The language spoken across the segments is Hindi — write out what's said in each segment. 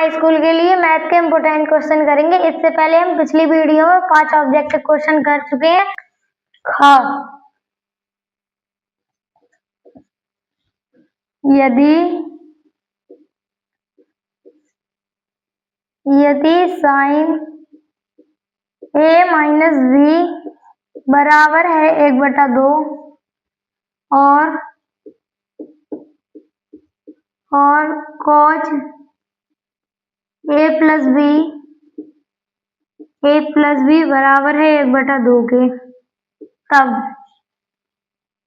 हाई स्कूल के लिए मैथ के इम्पोर्टेंट क्वेश्चन करेंगे। इससे पहले हम पिछली वीडियो में 5 ऑब्जेक्टिव क्वेश्चन कर चुके हैं। यदि साइन a माइनस b बराबर है 1/2 और cos a प्लस b बराबर है 1/2 के, तब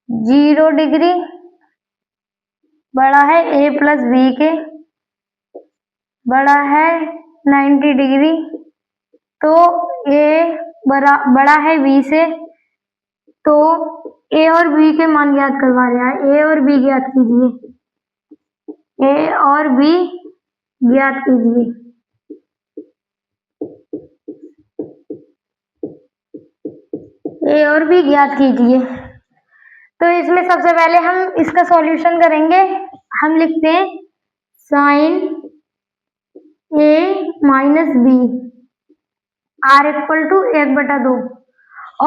0 डिग्री बड़ा है a प्लस b के, बड़ा है 90 डिग्री, तो a बड़ा है b से, तो a और b के मान ज्ञात करवा रहा है। a और b ज्ञात कीजिए, a और b ज्ञात कीजिए। a और b ज्ञात कीजिए। तो इसमें सबसे पहले हम इसका सॉल्यूशन करेंगे। हम लिखते हैं sine a minus b r equal to 1/2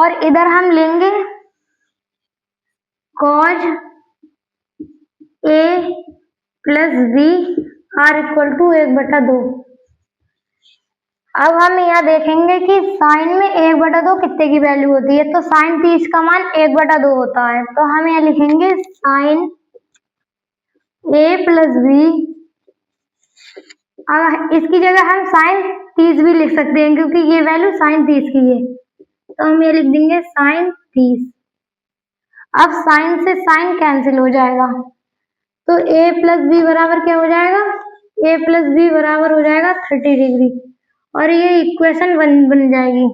और इधर हम लेंगे cos a plus b r equal to 1/2। अब हम यहाँ देखेंगे कि साइन में 1/2 कितने की वैल्यू होती है, तो साइन 30 का मान 1/2 होता है। तो हम यहाँ लिखेंगे साइन a प्लस b, इसकी जगह हम साइन 30 भी लिख सकते हैं क्योंकि ये वैल्यू साइन 30 की है, तो हम ये लिख देंगे साइन 30। अब साइन से साइन कैंसिल हो जाएगा, तो a प्लस b बराबर क्या हो जाएगा, a प्लस b बराबर हो जाएगा 30 डिग्री और ये इक्वेशन बन जाएगी।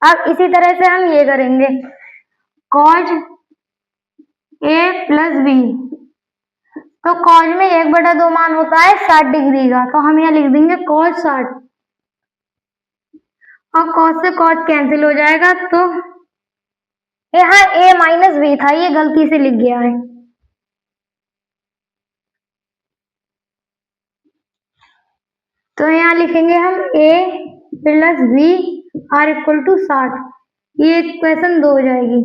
अब इसी तरह से हम ये करेंगे cos a प्लस b, तो cos में 1/2 मान होता है 60 डिग्री का, तो हम यहाँ लिख देंगे cos 60 और cos से cos कैंसिल हो जाएगा, तो यहाँ a माइनस b था, ये गलती से लिख गया है। तो यहाँ लिखेंगे हम a plus b r equal to 60, ये इक्वेशन 2 हो जाएगी।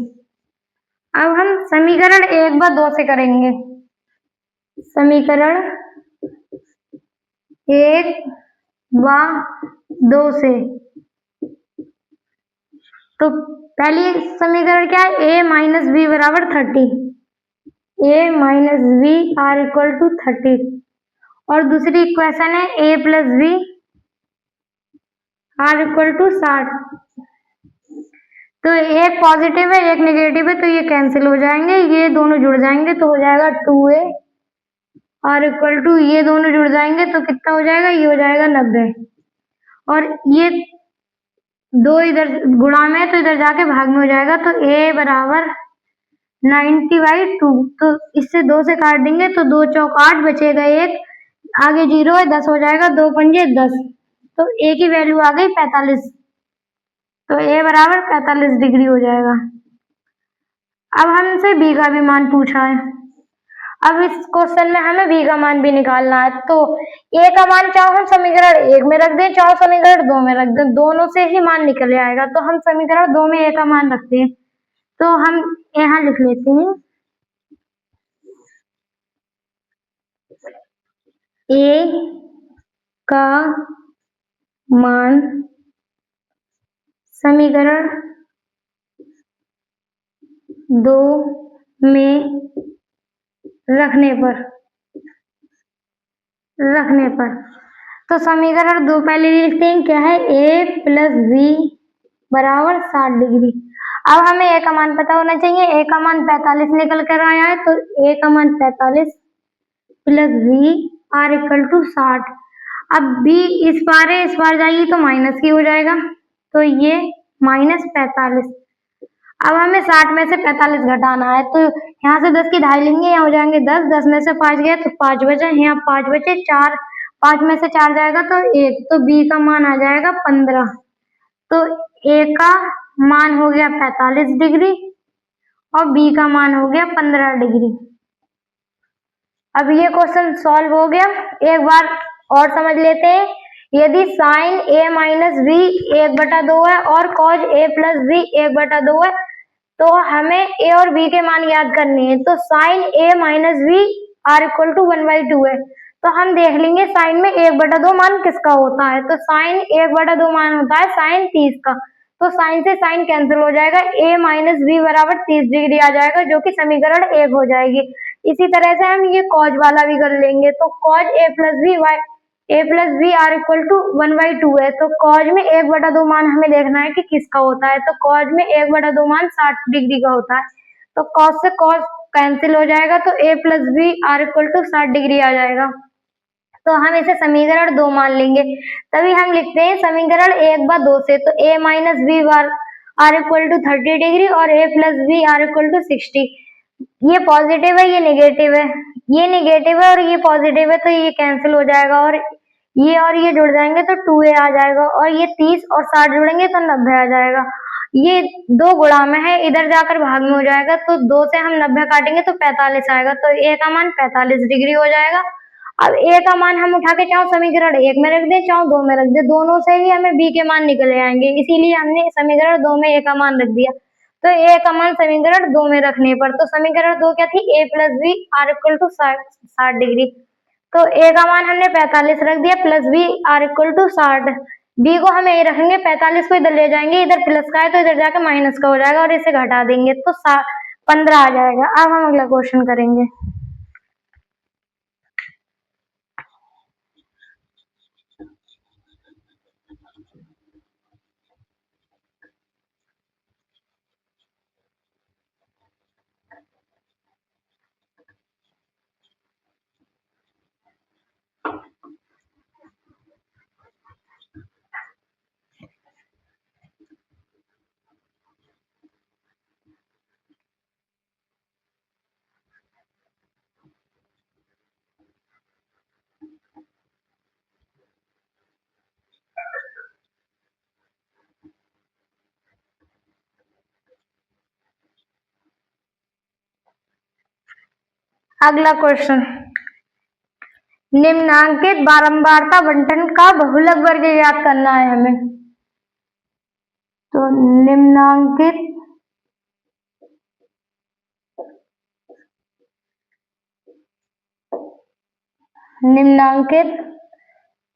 अब हम समीकरण 1 व 2 से करेंगे। समीकरण 1 व 2 से, तो पहली समीकरण क्या है, a माइनस b बराबर 30, a minus b r equal to 30 और दूसरी इक्वेशन है a plus b r equal to 60। तो एक पॉजिटिव है एक नेगेटिव है, तो ये कैंसिल हो जाएंगे, ये दोनों जुड़ जाएंगे तो हो जाएगा 2a r इक्वल टू, ये दोनों जुड़ जाएंगे तो कितना हो जाएगा, ये हो जाएगा 90 और ये 2 इधर गुणा में है तो इधर जाके भाग में हो जाएगा, तो a बराबर 90/2, तो इससे 2 से काट देंगे तो 2 चौक 8 बचेगा 1, आगे 0 है 10 हो जाएगा, 2 पंजे 10, तो a की वैल्यू आ गई 45, तो a बराबर 45 डिग्री हो जाएगा। अब हमसे b का भी मान पूछा है। अब इस क्वेश्चन में हमें b का मान भी निकालना है, तो a का मान चाहे हम समीकरण 1 में रख दें चाहे समीकरण 2 में रख दें, दोनों से ही मान निकल आएगा, तो हम समीकरण 2 में a का मान रखते हैं। तो हम यहाँ लिख लेते हैं a का मान समीकरण 2 में रखने पर तो समीकरण 2 पहले लिखते हैं, क्या है, a प्लस b बराबर 60 डिग्री। अब हमें a का मान पता होना चाहिए, a का मान 45 निकल कर आया है, तो a का मान 45 plus b r equal to 60। अब b इस बार है, इस बार जाएगी तो माइनस की हो जाएगा, तो ये -45। अब हमें 60 में से 45 घटाना है, तो यहाँ से 10 की ढाई लेंगे, यहाँ हो जाएंगे 10, 10 में से 5 गए तो 5 बचे, यहाँ 5 बचे, 4 5 में से 4 जाएगा तो 1, तो b का मान आ जाएगा 15, तो a का मान हो गया 45 डिग्री और b का मान हो गया 15 डिग्री। अब ये क्वेश्चन सॉल्व हो गया। एक बार और समझ लेते हैं, यदि साइन a माइनस बी 1/2 है और कॉज a प्लस बी 1/2 है, तो हमें a और b के मान याद करने हैं। तो sine a minus B R equal to 1/2 है, तो हम देख लेंगे साइन में 1/2 मान किसका होता है। तो साइन 1/2 मान होता है साइन 30 का। तो साइन से साइन कैंसिल हो जाएगा, a माइनस बी बराबर 30 डिग्री आ जाएगा, जो कि समीकरण 1 हो जाएगी। इसी तरह से हम ये कॉज वाला भी कर लेंगे। तो cos a plus B R equal to 1/2 है, तो कॉज में 1/2 मान हमें देखना है कि किसका होता है। तो कॉज में 1/2 मान 60 डिग्री का होता है, तो कॉस से कॉस कैंसिल हो जाएगा, तो a plus B R equal to 60 degree आ जाएगा। तो हम इसे समीकरण 2 मान लेंगे, तभी हम लिखते हैं समीकरण 1/2 से। तो a minus B R equal to 30 degree और a plus B R equal to 60। ये पॉजिटिव है, ये नेगेटिव है, ये नेगेटिव है और ये पॉजिटिव है, तो ये कैंसिल हो जाएगा और ये जुड़ जाएंगे तो 2a आ जाएगा, और ये 30 और 60 जुड़ेंगे तो 90 आ जाएगा। ये दो गुणा में है, इधर जाकर भाग में हो जाएगा, तो 2 से हम 90 काटेंगे तो 45 आएगा, तो a का मान 45 डिग्री हो जाएगा। अब a का मान हम उठा के चाहो समीकरण 1 में रख दें, चाहो 2 में रख दें, दोनों से ही हमें b के मान निकल आएंगे, इसीलिए हमने समीकरण 2 में a का मान रख दिया। तो a का मान समीकरण 2 में रखने पर, तो समीकरण 2 क्या थी, a plus B R equal to 60 degree. तो a का मान हमने 45 रख दिया, plus B R equal to 60। b को हम a रखेंगे, 45 को इधर ले जाएंगे, इधर प्लस का है तो इधर जाकर माइनस का हो जाएगा और इसे घटा देंगे तो 15 आ जाएगा। अब हम अगला क्वेश्चन करेंगे। अगला क्वेश्चन, निम्नांकित बारंबारता बंटन का बहुलक वर्ग ज्ञात करना है हमें। तो निम्नांकित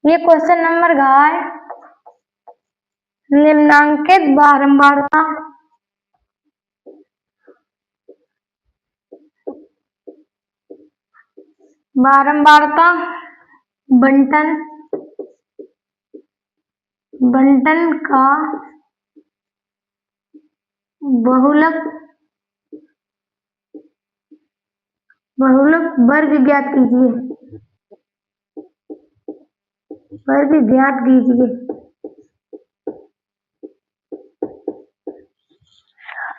ये क्वेश्चन नंबर घ है। निम्नांकित बारंबारता बंटन का बहुलक वर्ग ज्ञात कीजिए।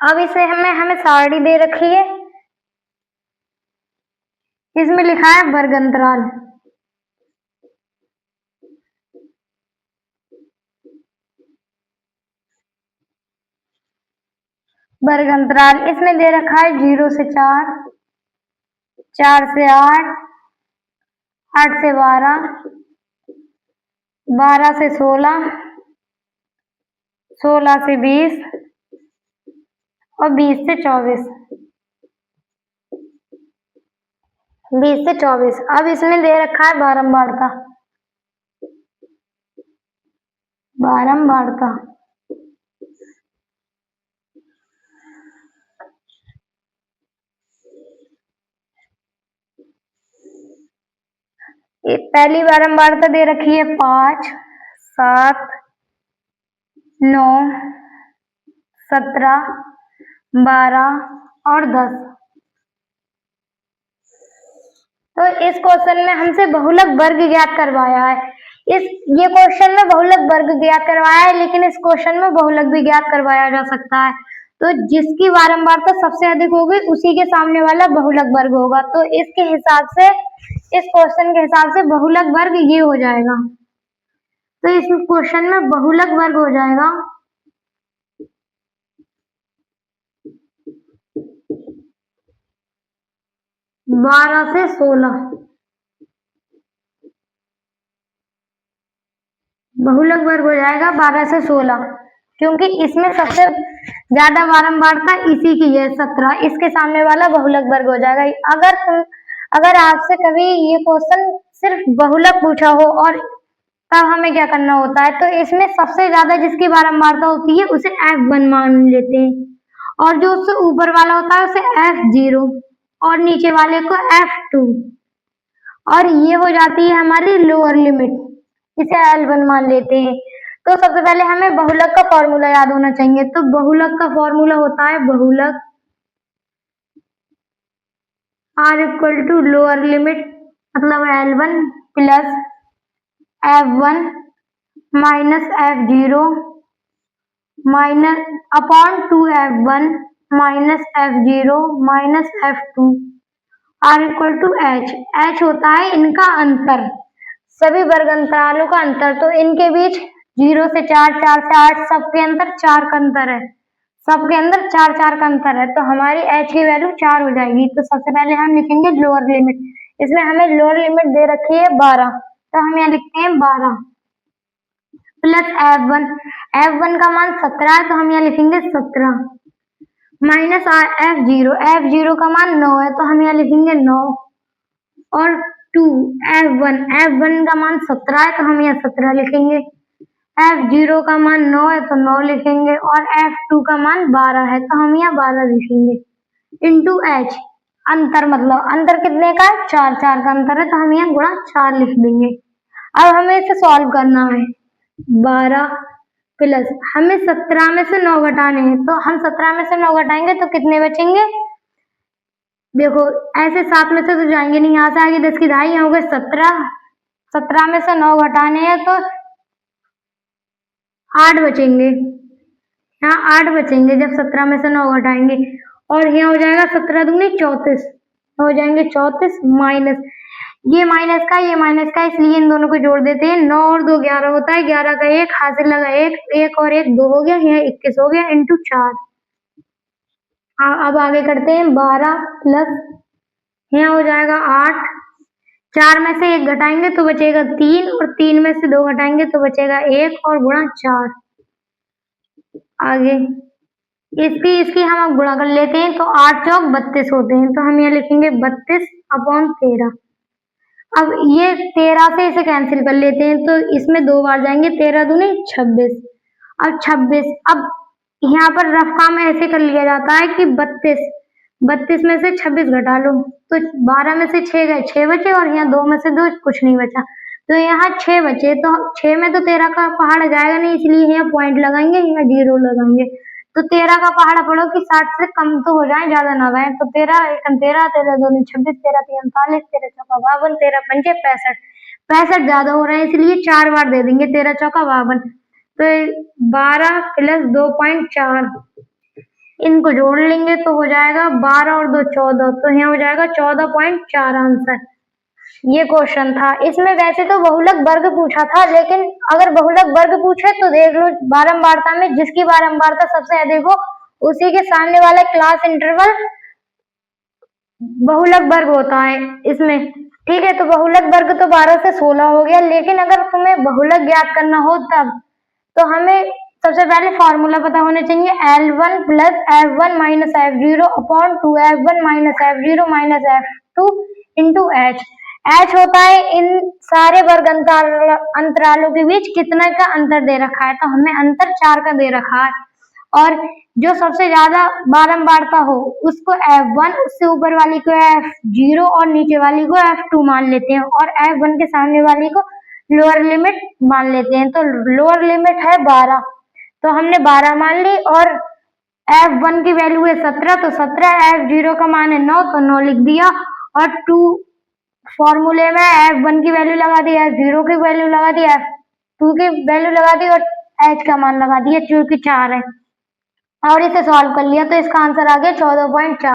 अब इसे हमें सारणी दे रखी है, इसमें लिखा है वर्ग अंतराल। इसमें दे रखा है 0 से 4, 4 से 8, 8 से 12, 12 से 16, 16 से 20 और 20 से 24। अब इसमें दे रखा है बारंबारता। पहली बारंबारता दे रखी है 5, 7, 9, 17, 12 और 10। तो इस क्वेश्चन में हमसे बहुलक वर्ग ज्ञात करवाया है। ये क्वेश्चन में बहुलक वर्ग ज्ञात करवाया है, लेकिन इस क्वेश्चन में बहुलक भी ज्ञात करवाया जा सकता है। तो जिसकी बारंबारता सबसे अधिक होगी उसी के सामने वाला बहुलक वर्ग होगा। तो इसके हिसाब से, इस क्वेश्चन के हिसाब से बहुलक वर्ग ये हो जाएगा। तो इस क्वेश्चन में बहुलक वर्ग हो जाएगा 12 से 16। बहुलक वर्ग हो जाएगा 12 से 16, क्योंकि इसमें सबसे ज्यादा बारंबारता इसी की है 17, इसके सामने वाला बहुलक वर्ग हो जाएगा। अगर आपसे कभी ये क्वेश्चन सिर्फ बहुलक पूछा हो और तब हमें क्या करना होता है, तो इसमें सबसे ज्यादा जिसकी बारंबारता होती है उसे F1 मान लेते हैं, और जो उससे ऊपर वाला होता है उसे F0 और नीचे वाले को F2, और ये हो जाती है हमारी लोअर लिमिट, इसे L1 मान लेते हैं। तो सबसे पहले हमें बहुलक का फॉर्मूला याद होना चाहिए। तो बहुलक का फॉर्मूला होता है बहुलक R equal to lower limit मतलब L1 plus F1 minus F0 minus upon 2F1 minus F0 minus F2 R equal to H होता है इनका अंतर, सभी वर्ग अंतरालों का अंतर। तो इनके बीच 0 से 4, 4 से 8, सबके अंदर 4 का अंतर है, सबके अंदर 4 4 का अंतर है। तो हमारी H की वैल्यू 4 हो जाएगी। तो सबसे पहले हम लिखेंगे लोअर लिमिट, इसमें हमें लोअर लिमिट दे रखी है 12, तो हम यहाँ लिखते हैं 12 प्लस F1 का मान 17 है, तो हम यहाँ लिखेंगे 17 माइनस F0 का मान 9 है, तो हम यहाँ लिखेंगे 9 और 2 F1 का मान 17 है, तो हम यहाँ 17 लिखेंगे। F0 का मान 9 है, तो 9 लिखेंगे, और F2 का मान 12 है, तो हम यहाँ 12 लिखेंगे। इंटू H अंतर, मतलब अंतर कितने का है, 4 4 का अंतर है, तो हम यहाँ गुणा 4 लिख देंगे। अब हमें इसे सॉल्व करना है। 12 प्लस हमें 17 में से 9 घटाने हैं, तो हम 17 में से 9 घटाएंगे तो कितने बचेंगे, देखो ऐसे 7 में से तो जाएंगे नहीं, यहाँ से आगे 10 की दहाई, यहाँ हो गए 17, 17 में से 9 घटाने हैं तो 8 बचेंगे, यहाँ 8 बचेंगे जब 17 में से 9 घटाएंगे, और यहाँ हो जाएगा 17 दूनी 34, हो जाएंगे 34 माइनस ये माइनस का इसलिए इन दोनों को जोड़ देते हैं। 9 और 2 11 होता है, 11 का 1 हासिल लगा 1 और 1 2 हो गया, यहाँ 21 हो गया इंटू 4। अब आगे करते हैं 12 प्लस यहाँ हो जाएगा 8, 4 में से 1 घटाएंगे तो बचेगा 3, और 3 में से 2 घटाएंगे तो बचेगा 1 और गुणा 4। आगे इसकी हम अब गुणा कर लेते हैं, तो 8 चौक 32 होते हैं, तो हम यहाँ लिखेंगे 32 अपॉन 13। अब ये 13 से इसे कैंसिल कर लेते हैं, तो इसमें 2 बार जाएंगे, 13 दूनी 26, अब 26, अब यहाँ पर रफ काम ऐसे कर लिया जाता है कि 32 में से 26 घटा लो, तो 12 में से 6 गए 6 बचे, और यहाँ 2 में से 2 कुछ नहीं बचा, तो यहाँ 6 बचे, तो 6 में तो 13 का पहाड़ जाएगा नहीं, इसलिए यहाँ पॉइंट लगाएंगे, यहाँ 0 लगाएंगे। तो 13 का पहाड़ा पढ़ो कि 60 से कम तो हो जाए, ज्यादा ना गए। तो 13 एकम 13, 13 दूनी 26, 13 तीन 39, 13 चौका 52, 13 पंचे 65, 65 ज्यादा हो रहे हैं इसलिए 4 बार दे देंगे, 13 चौका 52, तो 12 प्लस 2.4 इनको जोड़ लेंगे तो हो जाएगा 12 और 2 14, तो यहाँ हो जाएगा 14.4 आंसर। ये क्वेश्चन था, इसमें वैसे तो बहुलक वर्ग पूछा था, लेकिन अगर बहुलक वर्ग पूछे तो देख लो बारंबारता में जिसकी बारंबारता सबसे अधिक हो उसी के सामने वाला क्लास इंटरवल बहुलक वर्ग होता है इसमें, ठीक है। तो बहुलक वर्ग तो 12 से 16 हो गया, लेकिन अगर तुम्हें बहुलक ज्ञात करना हो तब तो हमें सबसे पहले फॉर्मूला पता होना चाहिए, L1 plus F1 minus F0 upon 2F1 minus F0 minus F2 into H होता है इन सारे वर्ग अंतरालों के बीच कितना का अंतर दे रखा है, तो हमें अंतर 4 का दे रखा है, और जो सबसे ज्यादा बारंबारता हो उसको F1, उससे ऊपर वाली को F0 और नीचे वाली को F2 मान लेते हैं, और F1 के सामने वाली को लोअर लिमिट मान लेते हैं। तो लोअर लिमिट है 12, तो हमने 12 मान ली, और F1 की वैल्यू है 17, तो 17, F0 का मान है 9, तो 9 लिख दिया, और 2 फॉर्मूले में F1 की वैल्यू लगा दी, F0 की वैल्यू लगा दी, F2 की वैल्यू लगा दी, और H का मान लगा दिया जो कि 4 है, और इसे सॉल्व कर लिया तो इसका आंसर आ गया 14.4।